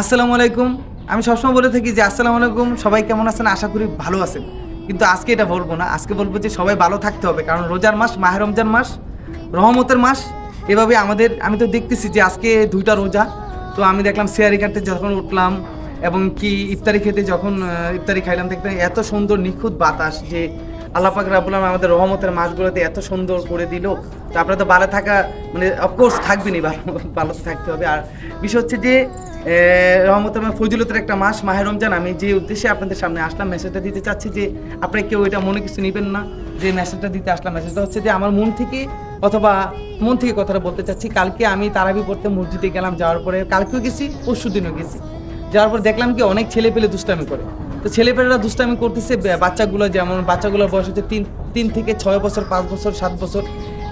আসসালামু আলাইকুম। আমি সবসময় বলে থাকি যে আসসালামু আলাইকুম, সবাই কেমন আছেন? আশা করি ভালো আছেন। কিন্তু আজকে এটা বলবো না, আজকে বলবো যে সবাই ভালো থাকতে হবে, কারণ রোজার মাস, মাহে রমজান মাস, রহমতের মাস। এভাবে আমি তো দেখতেছি যে আজকে 2টা রোজা। তো আমি দেখলাম সেহারি কাটতে যখন উঠলাম এবং কি ইফতারি খেতে যখন ইফতারি খাইলাম, দেখলাম এত সুন্দর নিখুঁত বাতাস যে আল্লাহ পাক রাব্বুল আলামিন আমাদের রহমতের মাসগুলোতে এত সুন্দর করে দিল। তো আপনারা তো ভালো থাকা, মানে অফকোর্স থাকবেনই, ভালো ভালো তো থাকতে হবে। আর বিষয় হচ্ছে যে রহমতের ফজিলতের একটা মাস মাহে রমজান। আমি যে উদ্দেশ্যে আপনাদের সামনে আসলাম, মেসেজটা দিতে চাচ্ছি যে আপনারা কেউ এটা মনে কিছু নেবেন না যে মেসেজটা দিতে আসলাম। মেসেজটা হচ্ছে যে আমার মন থেকে কথাটা বলতে চাচ্ছি। কালকে আমি তারাবি পড়তে মসজিদে গেলাম, যাওয়ার পরে কালকেও গেছি, পরশু দিনও গেছি। যাওয়ার পর দেখলাম কি অনেক ছেলে পেলে দুষ্টামি করে। তো ছেলেপেলেরা দুষ্টামি করতেছে, বাচ্চাগুলো যেমন বাচ্চাগুলোর বয়স হচ্ছে 3 থেকে 6 বছর, 5 বছর, 7 বছর,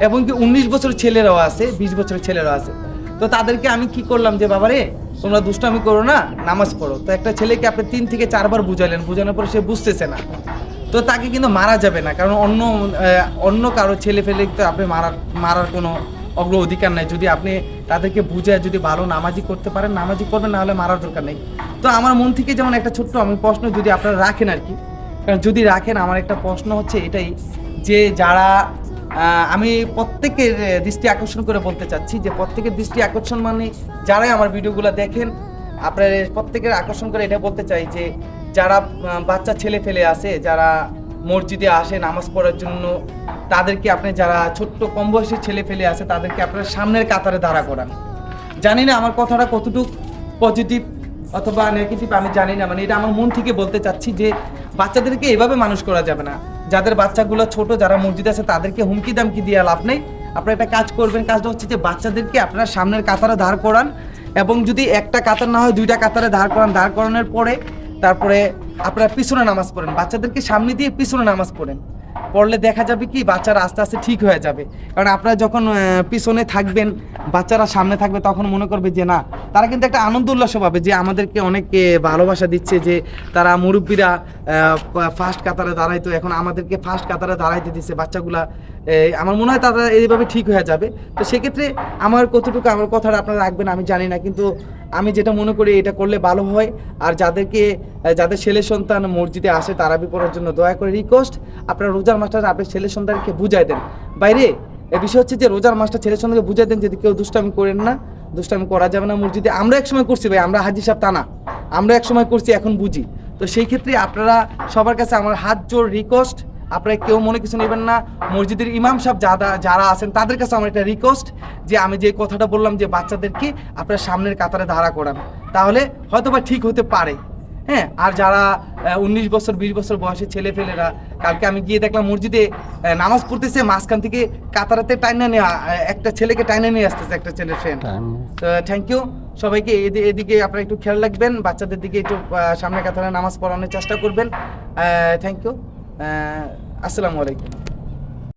এবং কি 19 বছরের ছেলেরাও আছে, 20 বছরের ছেলেরাও আছে। তো তাদেরকে আমি কি করলাম যে বাবারে তোমরা দুষ্টামি করো না, নামাজ পড়ো। তো একটা ছেলেকে আপনি 3 থেকে 4 বার বুঝালেন, বোঝানোর পরে সে বুঝতেছে না, তো তাকে কিন্তু মারা যাবে না, কারণ অন্য কারো ছেলে ফেলে তো আপনি মারার কোনো অধিকার নাই। যদি আপনি তাদেরকে বুঝায় যদি ভালো নামাজি করতে পারেন, নামাজি করবেন, না হলে মারার দরকার নেই। তো আমার মন থেকে যেমন একটা ছোট্ট আমি প্রশ্ন যদি আপনারা রাখেন আর কি, কারণ যদি রাখেন, আমার একটা প্রশ্ন হচ্ছে এটাই যে যারা আমি প্রত্যেকের দৃষ্টি আকর্ষণ করে বলতে চাচ্ছি যে প্রত্যেকের দৃষ্টি আকর্ষণ মানে যারাই আমার ভিডিওগুলো দেখেন, আপনার প্রত্যেকের আকর্ষণ করে এটা বলতে চাই যে যারা বাচ্চা ছেলে ফেলে আছে, যারা মসজিদে আসে নামাজ পড়ার জন্য, তাদেরকে আপনি যারা ছোট্ট কম বয়সী ছেলে ফেলে আছে তাদেরকে আপনার সামনের কাতারে দাঁড়া করান। জানি না আমার কথাটা কতটুকু পজিটিভ অথবা নেগেটিভ, আমি জানি না, মানে এটা আমার মন থেকে বলতে চাচ্ছি যে বাচ্চাদেরকে এভাবে মানুষ করা যাবে না। যাদের বাচ্চাগুলো ছোট, যারা মসজিদে আছে, তাদেরকে হুমকি দামকি দিয়ে লাভ নেই। আপনারা একটা কাজ করবেন, কাজটা হচ্ছে যে বাচ্চাদেরকে আপনারা সামনের কাতারে দাঁড় করান, এবং যদি একটা কাতার না হয় 2টা কাতারে দাঁড় করান। দাঁড় করানোর পরে তারপরে আপনারা পিছনে নামাজ পড়েন, বাচ্চাদেরকে সামনে দিয়ে পিছনে নামাজ পড়েন। পড়লে দেখা যাবে কি বাচ্চারা আস্তে আস্তে ঠিক হয়ে যাবে। কারণ আপনারা যখন পিছনে থাকবেন, বাচ্চারা সামনে থাকবে, তখন মনে করবে যে না, তারা কিন্তু একটা আনন্দ উল্লাস পাবে যে আমাদেরকে অনেক ভালোবাসা দিচ্ছে, যে তারা মুরব্বীরা ফার্স্ট কাতারে দাঁড়াইতো, এখন আমাদেরকে ফার্স্ট কাতারে দাঁড়াইতে দিচ্ছে বাচ্চাগুলা। আমার মনে হয় তারা এইভাবে ঠিক হয়ে যাবে। তো সেক্ষেত্রে আমার কতটুকু আমার কথাটা আপনারা রাখবেন আমি জানি না, কিন্তু আমি যেটা মনে করি এটা করলে ভালো হয়। আর যাদের ছেলে সন্তান মসজিদে আসে তারাবি পড়ার জন্য, দয়া করে রিকোয়েস্ট, আপনারা রোজার মাসটা আপনার ছেলে সন্তানকে বুঝাই দেন। বাইরে এ বিষয় হচ্ছে যে রোজার মাসটা ছেলে সন্তানকে বুঝাই দেন, যদি কেউ দুষ্টামি করেন না, দুষ্টামি করা যাবে না মসজিদে। আমরা একসময় করছি ভাই, আমরা হাজি সাহেব তা না, আমরা একসময় করছি, এখন বুঝি। তো সেই ক্ষেত্রে আপনারা সবার কাছে আমার হাত জোর রিকোয়েস্ট, আপনারা কেউ মনে কিছু নেবেন না। মসজিদের ইমাম সাহেব যারা আছেন তাদের কাছে আমার একটা রিকোয়েস্ট যে আমি যে কথাটা বললাম যে বাচ্চাদেরকে আপনারা সামনের কাতারে দাঁড়া করান, তাহলে হয়তো বা ঠিক হতে পারে। হ্যাঁ, আর যারা 19 বছর 20 বছর বয়সের ছেলে ফেলেরা, কালকে আমি গিয়ে দেখলাম মসজিদে নামাজ পড়তেছে, মাঝখান থেকে কাতারাতে টাইনা নিয়ে একটা ছেলেকে টাইনা নিয়ে আসতেছে, একটা ছেলের ফ্রেন্ড। তো থ্যাংক ইউ সবাইকে। এদিকে আপনারা একটু খেয়াল রাখবেন, বাচ্চাদের দিকে একটু সামনে কাতারে নামাজ পড়ানোর চেষ্টা করবেন। Thank you. আসসালামু আলাইকুম।